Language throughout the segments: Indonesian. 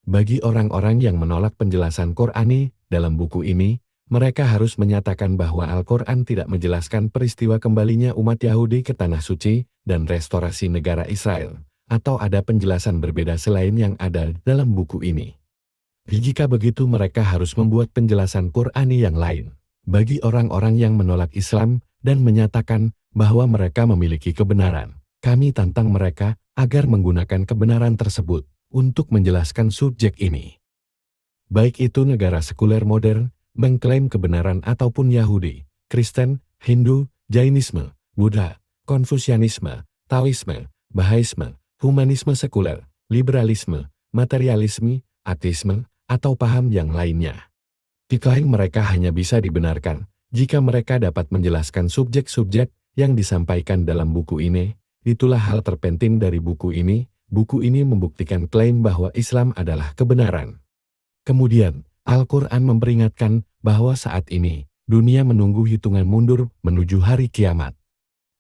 Bagi orang-orang yang menolak penjelasan Qur'ani dalam buku ini, mereka harus menyatakan bahwa Al-Quran tidak menjelaskan peristiwa kembalinya umat Yahudi ke Tanah Suci dan restorasi negara Israel, atau ada penjelasan berbeda selain yang ada dalam buku ini. Jika begitu mereka harus membuat penjelasan Qur'ani yang lain. Bagi orang-orang yang menolak Islam dan menyatakan bahwa mereka memiliki kebenaran, kami tantang mereka agar menggunakan kebenaran tersebut untuk menjelaskan subjek ini. Baik itu negara sekuler modern, mengklaim kebenaran ataupun Yahudi, Kristen, Hindu, Jainisme, Buddha, Konfusianisme, Taoisme, Bahaisme, humanisme sekuler, liberalisme, materialisme, ateisme, atau paham yang lainnya. Diklaim mereka hanya bisa dibenarkan jika mereka dapat menjelaskan subjek-subjek yang disampaikan dalam buku ini. Itulah hal terpenting dari buku ini. Buku ini membuktikan klaim bahwa Islam adalah kebenaran. Kemudian, Al-Quran memperingatkan bahwa saat ini, dunia menunggu hitungan mundur menuju hari kiamat.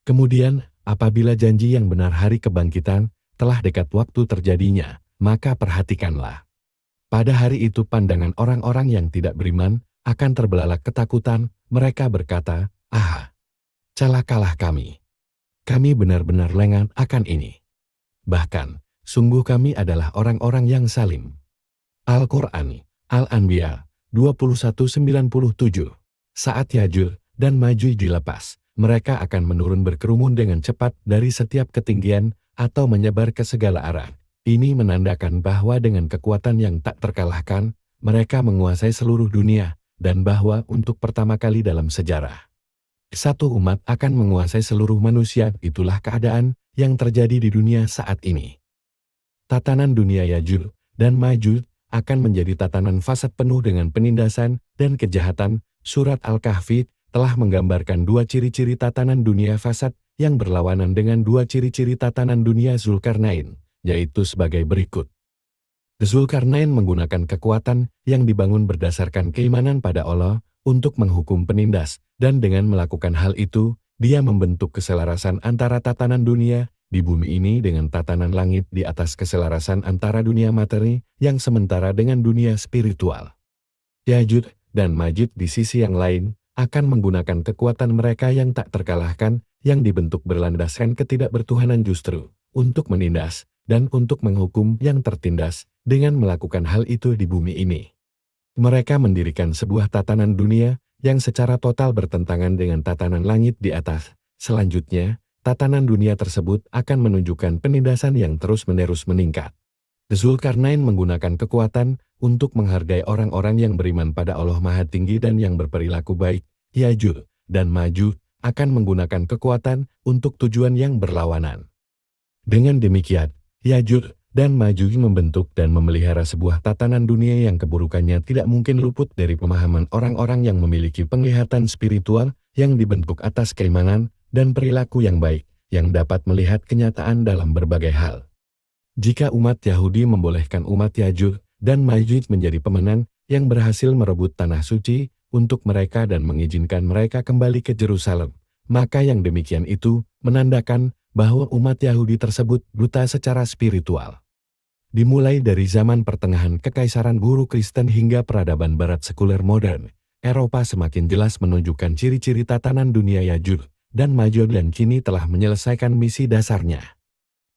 Kemudian, apabila janji yang benar hari kebangkitan telah dekat waktu terjadinya, maka perhatikanlah. Pada hari itu pandangan orang-orang yang tidak beriman akan terbelalak ketakutan. Mereka berkata, "Ah, celakalah kami. Kami benar-benar lengah akan ini. Bahkan, sungguh kami adalah orang-orang yang zalim." Al-Quran, Al-Anbiya 21:97. Saat Yajuj dan Majuj dilepas, mereka akan menurun berkerumun dengan cepat dari setiap ketinggian atau menyebar ke segala arah. Ini menandakan bahwa dengan kekuatan yang tak terkalahkan, mereka menguasai seluruh dunia, dan bahwa untuk pertama kali dalam sejarah, satu umat akan menguasai seluruh manusia. Itulah keadaan yang terjadi di dunia saat ini. Tatanan dunia Yajuj dan Majuj akan menjadi tatanan fasad penuh dengan penindasan dan kejahatan. Surat Al-Kahfi telah menggambarkan dua ciri-ciri tatanan dunia fasad yang berlawanan dengan dua ciri-ciri tatanan dunia Zulkarnain, yaitu sebagai berikut. Zulkarnain menggunakan kekuatan yang dibangun berdasarkan keimanan pada Allah untuk menghukum penindas, dan dengan melakukan hal itu, dia membentuk keselarasan antara tatanan dunia di bumi ini dengan tatanan langit di atas keselarasan antara dunia materi yang sementara dengan dunia spiritual. Yajuj dan Majuj di sisi yang lain akan menggunakan kekuatan mereka yang tak terkalahkan yang dibentuk berlandaskan ketidakbertuhanan justru untuk menindas dan untuk menghukum yang tertindas. Dengan melakukan hal itu di bumi ini, mereka mendirikan sebuah tatanan dunia yang secara total bertentangan dengan tatanan langit di atas. Selanjutnya, tatanan dunia tersebut akan menunjukkan penindasan yang terus-menerus meningkat. Zulkarnain menggunakan kekuatan untuk menghargai orang-orang yang beriman pada Allah Maha Tinggi dan yang berperilaku baik. Yajuj dan Majuj akan menggunakan kekuatan untuk tujuan yang berlawanan. Dengan demikian, Yajuj dan Majuj membentuk dan memelihara sebuah tatanan dunia yang keburukannya tidak mungkin luput dari pemahaman orang-orang yang memiliki penglihatan spiritual yang dibentuk atas keimanan dan perilaku yang baik, yang dapat melihat kenyataan dalam berbagai hal. Jika umat Yahudi membolehkan umat Yajuj dan Majuj menjadi pemenang yang berhasil merebut tanah suci untuk mereka dan mengizinkan mereka kembali ke Yerusalem, maka yang demikian itu menandakan bahwa umat Yahudi tersebut buta secara spiritual. Dimulai dari zaman pertengahan kekaisaran guru Kristen hingga peradaban barat sekuler modern, Eropa semakin jelas menunjukkan ciri-ciri tatanan dunia Yajuj dan Majuj dan kini telah menyelesaikan misi dasarnya.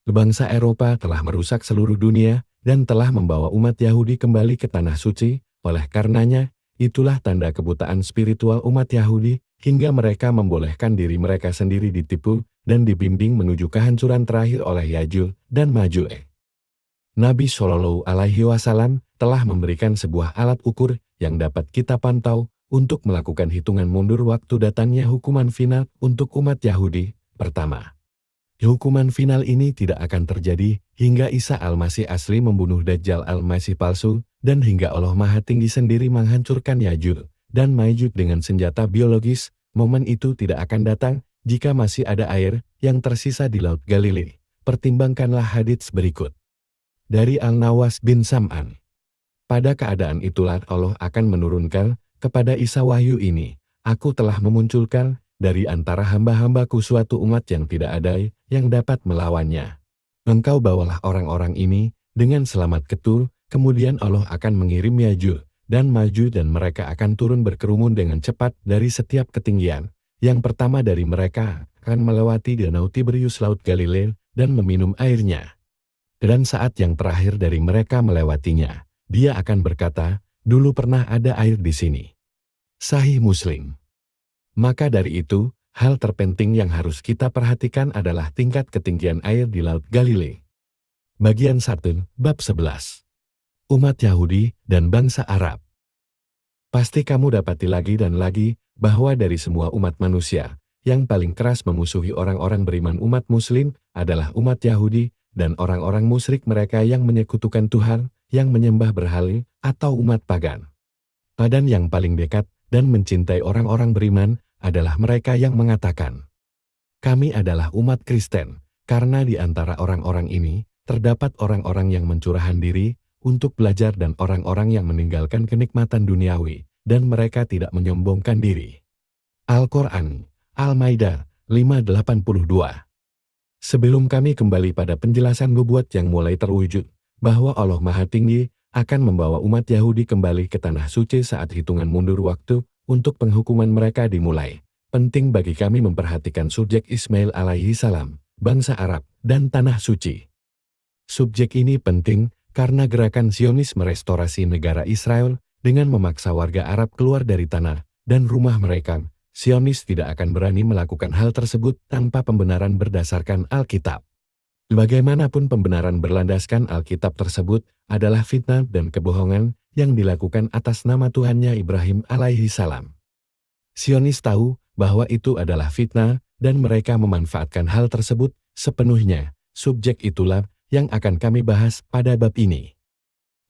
Bangsa Eropa telah merusak seluruh dunia dan telah membawa umat Yahudi kembali ke tanah suci. Oleh karenanya, itulah tanda kebutaan spiritual umat Yahudi hingga mereka membolehkan diri mereka sendiri ditipu dan dibimbing menuju kehancuran terakhir oleh Yajuj dan Majuj. Nabi Shallallahu Alaihi Wasallam telah memberikan sebuah alat ukur yang dapat kita pantau untuk melakukan hitungan mundur waktu datangnya hukuman final untuk umat Yahudi. Pertama, hukuman final ini tidak akan terjadi hingga Isa Al-Masih asli membunuh Dajjal Al-Masih palsu dan hingga Allah Maha Tinggi sendiri menghancurkan Yajuj dan Majuj dengan senjata biologis. Momen itu tidak akan datang jika masih ada air yang tersisa di Laut Galilei. Pertimbangkanlah hadits berikut. Dari Al-Nawas bin Sam'an. Pada keadaan itulah Allah akan menurunkan kepada Isa wahyu ini, "Aku telah memunculkan dari antara hamba-hambaku suatu umat yang tidak ada yang dapat melawannya. Engkau bawalah orang-orang ini dengan selamat ke Tur Kemudian Allah akan mengirim Ya'juj dan Ma'juj dan mereka akan turun berkerumun dengan cepat dari setiap ketinggian. Yang pertama dari mereka akan melewati Danau Tiberius Laut Galilea dan meminum airnya. Dan saat yang terakhir dari mereka melewatinya, dia akan berkata, dulu pernah ada air di sini. Sahih Muslim. Maka dari itu, hal terpenting yang harus kita perhatikan adalah tingkat ketinggian air di Laut Galilea. Bagian 1, Bab 11. Umat Yahudi dan bangsa Arab. Pasti kamu dapati lagi dan lagi bahwa dari semua umat manusia, yang paling keras memusuhi orang-orang beriman umat Muslim adalah umat Yahudi dan orang-orang musyrik mereka yang menyekutukan Tuhan, yang menyembah berhala, atau umat pagan. Dan yang paling dekat dan mencintai orang-orang beriman adalah mereka yang mengatakan, kami adalah umat Kristen, karena di antara orang-orang ini terdapat orang-orang yang mencurahkan diri untuk belajar dan orang-orang yang meninggalkan kenikmatan duniawi, dan mereka tidak menyombongkan diri. Al-Quran, Al-Maidah 5:82. Sebelum kami kembali pada penjelasan nubuat yang mulai terwujud, bahwa Allah Maha Tinggi akan membawa umat Yahudi kembali ke Tanah Suci saat hitungan mundur waktu untuk penghukuman mereka dimulai, penting bagi kami memperhatikan subjek Ismail alaihi salam, bangsa Arab, dan Tanah Suci. Subjek ini penting karena gerakan Zionis merestorasi negara Israel dengan memaksa warga Arab keluar dari tanah dan rumah mereka. Zionis tidak akan berani melakukan hal tersebut tanpa pembenaran berdasarkan Alkitab. Bagaimanapun pembenaran berlandaskan Alkitab tersebut adalah fitnah dan kebohongan yang dilakukan atas nama Tuhannya Ibrahim alaihi salam. Zionis tahu bahwa itu adalah fitnah dan mereka memanfaatkan hal tersebut sepenuhnya. Subjek itulah yang akan kami bahas pada bab ini.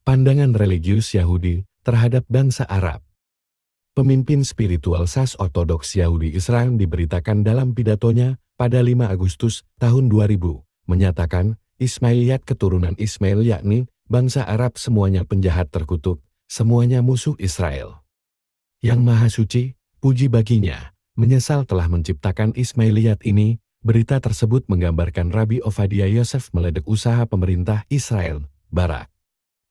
Pandangan religius Yahudi terhadap bangsa Arab. Pemimpin spiritual Sas Ortodoks Yahudi Israel diberitakan dalam pidatonya pada 5 Agustus tahun 2000, menyatakan Ismailiyat keturunan Ismail yakni bangsa Arab semuanya penjahat terkutuk, semuanya musuh Israel. Yang Maha Suci, puji baginya, menyesal telah menciptakan Ismailiyat ini. Berita tersebut menggambarkan Rabbi Ovadia Yosef meledek usaha pemerintah Israel, Barak,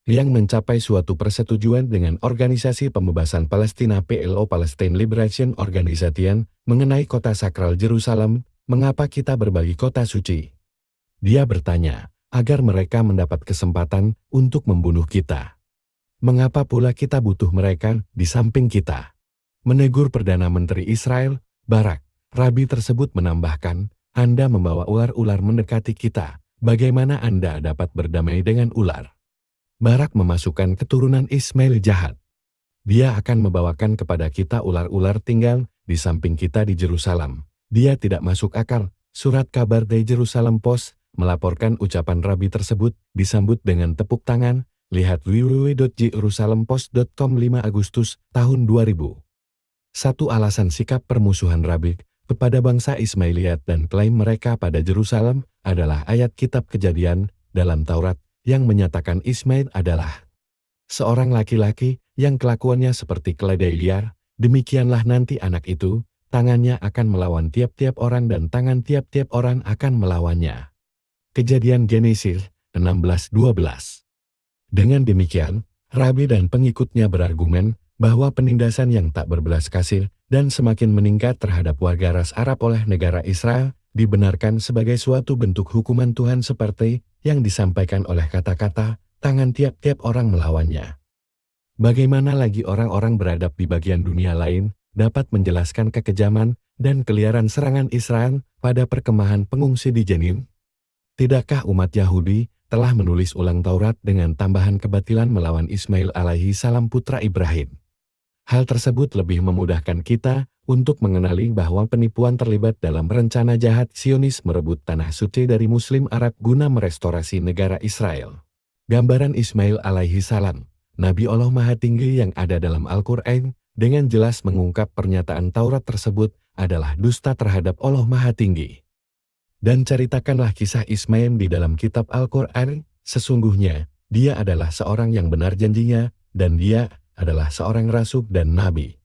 yang mencapai suatu persetujuan dengan Organisasi Pembebasan Palestina PLO Palestine Liberation Organization mengenai kota sakral Yerusalem. Mengapa kita berbagi kota suci? Dia bertanya, agar mereka mendapat kesempatan untuk membunuh kita. Mengapa pula kita butuh mereka di samping kita? Menegur Perdana Menteri Israel, Barak, Rabi tersebut menambahkan, Anda membawa ular-ular mendekati kita, bagaimana Anda dapat berdamai dengan ular? Barak memasukkan keturunan Ismail jahat. Dia akan membawakan kepada kita ular-ular tinggal di samping kita di Yerusalem. Dia tidak masuk akal. Surat kabar dari Jerusalem Post melaporkan ucapan Rabi tersebut disambut dengan tepuk tangan. Lihat www.jerusalempost.com 5 Agustus tahun 2000. Satu alasan sikap permusuhan Rabi kepada bangsa Ismailiyat dan klaim mereka pada Yerusalem adalah ayat kitab Kejadian dalam Taurat yang menyatakan Ismail adalah seorang laki-laki yang kelakuannya seperti keledai liar. Demikianlah nanti anak itu, tangannya akan melawan tiap-tiap orang dan tangan tiap-tiap orang akan melawannya. Kejadian Genesis 16:12. Dengan demikian, Rabi dan pengikutnya berargumen bahwa penindasan yang tak berbelas kasih dan semakin meningkat terhadap warga ras Arab oleh negara Israel dibenarkan sebagai suatu bentuk hukuman Tuhan seperti yang disampaikan oleh kata-kata, tangan tiap-tiap orang melawannya. Bagaimana lagi orang-orang beradab di bagian dunia lain dapat menjelaskan kekejaman dan keliaran serangan Israel pada perkemahan pengungsi di Jenin? Tidakkah umat Yahudi telah menulis ulang Taurat dengan tambahan kebatilan melawan Ismail alaihi salam putra Ibrahim? Hal tersebut lebih memudahkan kita untuk mengenali bahwa penipuan terlibat dalam rencana jahat Zionis merebut tanah suci dari Muslim Arab guna merestorasi negara Israel. Gambaran Ismail alaihi salam, Nabi Allah Maha Tinggi yang ada dalam Al-Quran, dengan jelas mengungkap pernyataan Taurat tersebut adalah dusta terhadap Allah Maha Tinggi. Dan ceritakanlah kisah Ismail di dalam kitab Al-Quran, sesungguhnya dia adalah seorang yang benar janjinya, dan dia adalah seorang rasul dan nabi.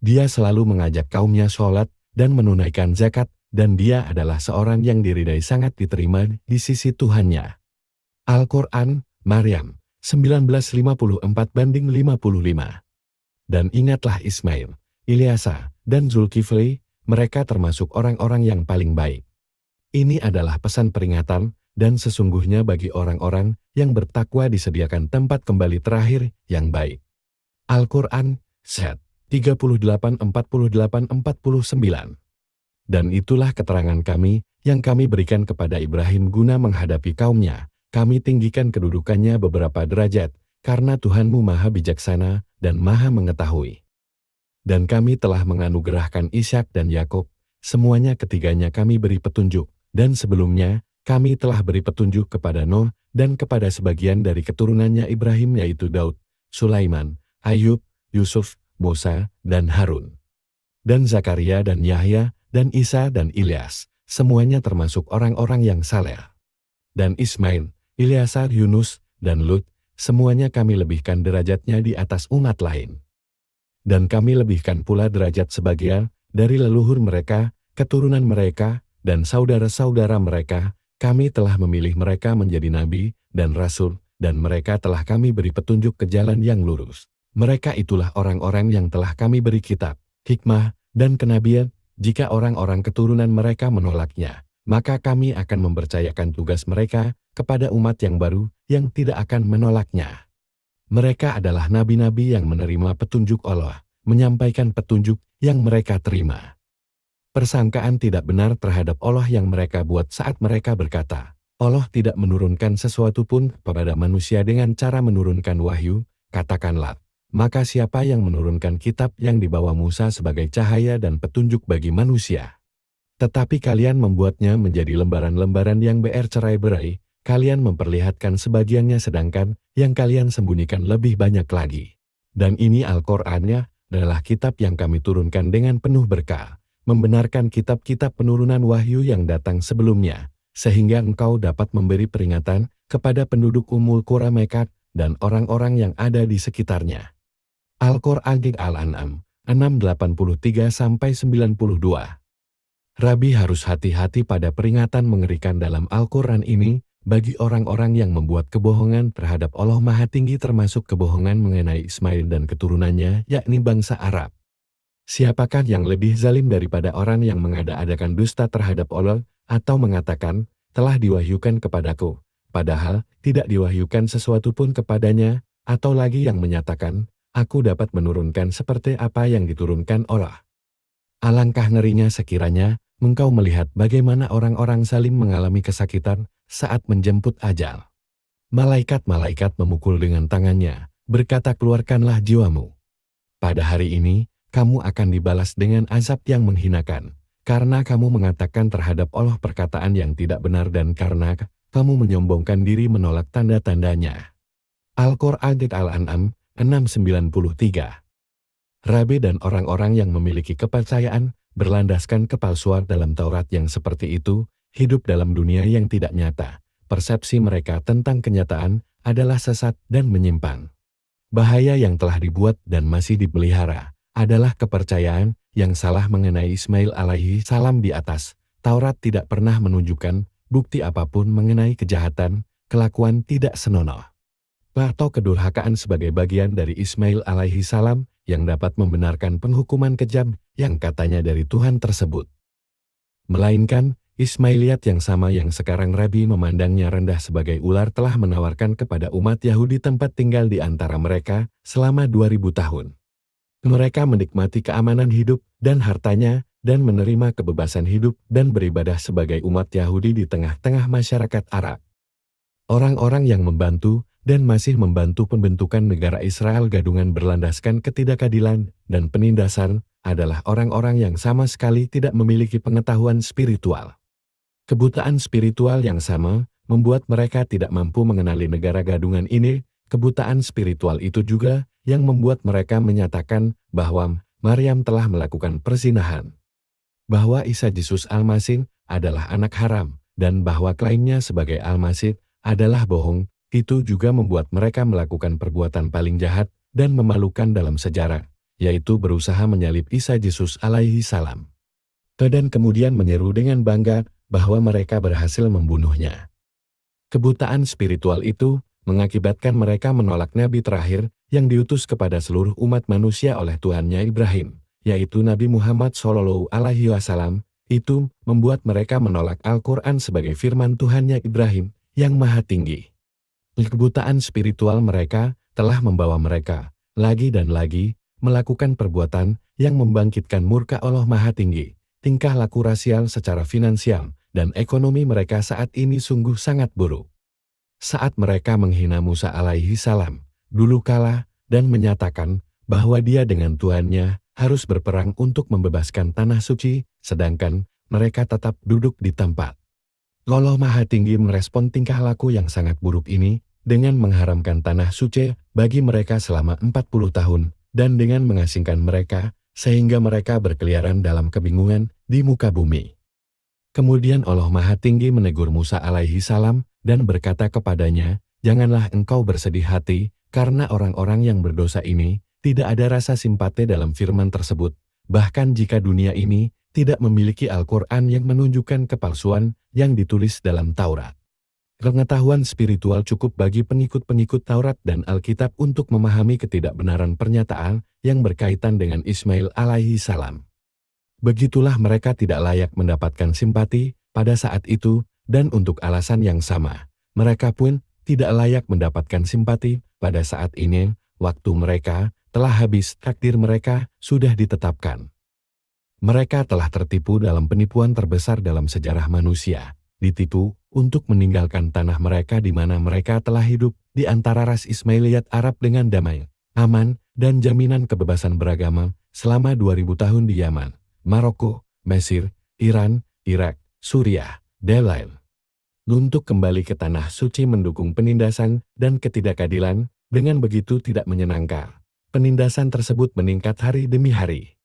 Dia selalu mengajak kaumnya sholat dan menunaikan zakat, dan dia adalah seorang yang diridai sangat diterima di sisi Tuhannya. Al-Quran, Maryam 19:54-55. Dan ingatlah Ismail, Ilyasa, dan Zulkifli, mereka termasuk orang-orang yang paling baik. Ini adalah pesan peringatan, dan sesungguhnya bagi orang-orang yang bertakwa disediakan tempat kembali terakhir yang baik. Al-Quran, Set 38-48-49. Dan itulah keterangan kami, yang kami berikan kepada Ibrahim guna menghadapi kaumnya. Kami tinggikan kedudukannya beberapa derajat, karena Tuhanmu maha bijaksana dan maha mengetahui. Dan kami telah menganugerahkan Ishak dan Yakub, semuanya ketiganya kami beri petunjuk, dan sebelumnya, kami telah beri petunjuk kepada Nuh, dan kepada sebagian dari keturunannya Ibrahim yaitu Daud, Sulaiman, Ayub, Yusuf, Musa, dan Harun. Dan Zakaria dan Yahya, dan Isa dan Ilyas, semuanya termasuk orang-orang yang saleh. Dan Ismail, Ilyasar, Yunus, dan Lut, semuanya kami lebihkan derajatnya di atas umat lain. Dan kami lebihkan pula derajat sebagian dari leluhur mereka, keturunan mereka, dan saudara-saudara mereka. Kami telah memilih mereka menjadi nabi dan rasul, dan mereka telah kami beri petunjuk ke jalan yang lurus. Mereka itulah orang-orang yang telah kami beri kitab, hikmah, dan kenabian. Jika orang-orang keturunan mereka menolaknya, maka kami akan mempercayakan tugas mereka kepada umat yang baru yang tidak akan menolaknya. Mereka adalah nabi-nabi yang menerima petunjuk Allah, menyampaikan petunjuk yang mereka terima. Persangkaan tidak benar terhadap Allah yang mereka buat saat mereka berkata, Allah tidak menurunkan sesuatu pun kepada manusia dengan cara menurunkan wahyu. Katakanlah, maka siapa yang menurunkan kitab yang dibawa Musa sebagai cahaya dan petunjuk bagi manusia? Tetapi kalian membuatnya menjadi lembaran-lembaran yang bercerai-berai. Kalian memperlihatkan sebagiannya sedangkan yang kalian sembunyikan lebih banyak lagi. Dan ini Al-Qur'annya adalah kitab yang kami turunkan dengan penuh berkah, membenarkan kitab-kitab penurunan wahyu yang datang sebelumnya, sehingga engkau dapat memberi peringatan kepada penduduk Ummul Qura Mekah dan orang-orang yang ada di sekitarnya. Al-Qur'an Al-An'am 6:83-92. Rabi harus hati-hati pada peringatan mengerikan dalam Al-Qur'an ini, bagi orang-orang yang membuat kebohongan terhadap Allah Maha Tinggi termasuk kebohongan mengenai Ismail dan keturunannya, yakni bangsa Arab. Siapakah yang lebih zalim daripada orang yang mengada-adakan dusta terhadap Allah, atau mengatakan, telah diwahyukan kepadaku, padahal tidak diwahyukan sesuatu pun kepadanya, atau lagi yang menyatakan, aku dapat menurunkan seperti apa yang diturunkan Allah. Alangkah ngerinya sekiranya, engkau melihat bagaimana orang-orang zalim mengalami kesakitan saat menjemput ajal. Malaikat-malaikat memukul dengan tangannya, berkata keluarkanlah jiwamu. Pada hari ini, kamu akan dibalas dengan azab yang menghinakan, karena kamu mengatakan terhadap Allah perkataan yang tidak benar dan karena kamu menyombongkan diri menolak tanda-tandanya. Al-Qur'an Al-An'am 6:93. Rabi dan orang-orang yang memiliki kepercayaan berlandaskan kepalsuan dalam Taurat yang seperti itu, hidup dalam dunia yang tidak nyata. Persepsi mereka tentang kenyataan adalah sesat dan menyimpang. Bahaya yang telah dibuat dan masih dipelihara adalah kepercayaan yang salah mengenai Ismail alaihi salam di atas. Taurat tidak pernah menunjukkan bukti apapun mengenai kejahatan, kelakuan tidak senonoh, atau kedurhakaan sebagai bagian dari Ismail alaihi salam yang dapat membenarkan penghukuman kejam yang katanya dari Tuhan tersebut. Melainkan, Ismailiyat yang sama yang sekarang Rabi memandangnya rendah sebagai ular telah menawarkan kepada umat Yahudi tempat tinggal di antara mereka selama 2000 tahun. Mereka menikmati keamanan hidup dan hartanya dan menerima kebebasan hidup dan beribadah sebagai umat Yahudi di tengah-tengah masyarakat Arab. Orang-orang yang membantu dan masih membantu pembentukan negara Israel gadungan berlandaskan ketidakadilan dan penindasan adalah orang-orang yang sama sekali tidak memiliki pengetahuan spiritual. Kebutaan spiritual yang sama membuat mereka tidak mampu mengenali negara gadungan ini. Kebutaan spiritual itu juga yang membuat mereka menyatakan bahwa Maryam telah melakukan perzinahan, bahwa Isa Yesus Al-Masih adalah anak haram, dan bahwa klaimnya sebagai Al-Masih adalah bohong. Itu juga membuat mereka melakukan perbuatan paling jahat dan memalukan dalam sejarah, yaitu berusaha menyalib Isa Yesus alaihi salam. Dan kemudian menyeru dengan bangga bahwa mereka berhasil membunuhnya. Kebutaan spiritual itu mengakibatkan mereka menolak Nabi terakhir yang diutus kepada seluruh umat manusia oleh Tuhannya Ibrahim, yaitu Nabi Muhammad SAW. Itu membuat mereka menolak Al-Quran sebagai firman Tuhannya Ibrahim yang Maha Tinggi. Kebutaan spiritual mereka telah membawa mereka lagi dan lagi melakukan perbuatan yang membangkitkan murka Allah Maha Tinggi. Tingkah laku rasial secara finansial dan ekonomi mereka saat ini sungguh sangat buruk. Saat mereka menghina Musa alaihi salam dulu kala dan menyatakan bahwa dia dengan Tuhannya harus berperang untuk membebaskan tanah suci, sedangkan mereka tetap duduk di tempat. Allah Maha Tinggi merespon tingkah laku yang sangat buruk ini dengan mengharamkan tanah suci bagi mereka selama 40 tahun dan dengan mengasingkan mereka sehingga mereka berkeliaran dalam kebingungan di muka bumi. Kemudian Allah Maha Tinggi menegur Musa alaihi salam dan berkata kepadanya, "Janganlah engkau bersedih hati karena orang-orang yang berdosa ini tidak ada rasa simpati dalam firman tersebut, bahkan jika dunia ini tidak memiliki Al-Quran yang menunjukkan kepalsuan yang ditulis dalam Taurat." Pengetahuan spiritual cukup bagi pengikut-pengikut Taurat dan Alkitab untuk memahami ketidakbenaran pernyataan yang berkaitan dengan Ismail alaihi salam. Begitulah mereka tidak layak mendapatkan simpati pada saat itu, dan untuk alasan yang sama, mereka pun tidak layak mendapatkan simpati pada saat ini, waktu mereka telah habis, takdir mereka sudah ditetapkan. Mereka telah tertipu dalam penipuan terbesar dalam sejarah manusia, ditipu untuk meninggalkan tanah mereka di mana mereka telah hidup di antara ras Ismailiyat Arab dengan damai, aman, dan jaminan kebebasan beragama selama 2000 tahun di Yaman, Maroko, Mesir, Iran, Irak, Suriah, dan lain. Untuk kembali ke tanah suci mendukung penindasan dan ketidakadilan, dengan begitu tidak menyenangkan. Penindasan tersebut meningkat hari demi hari.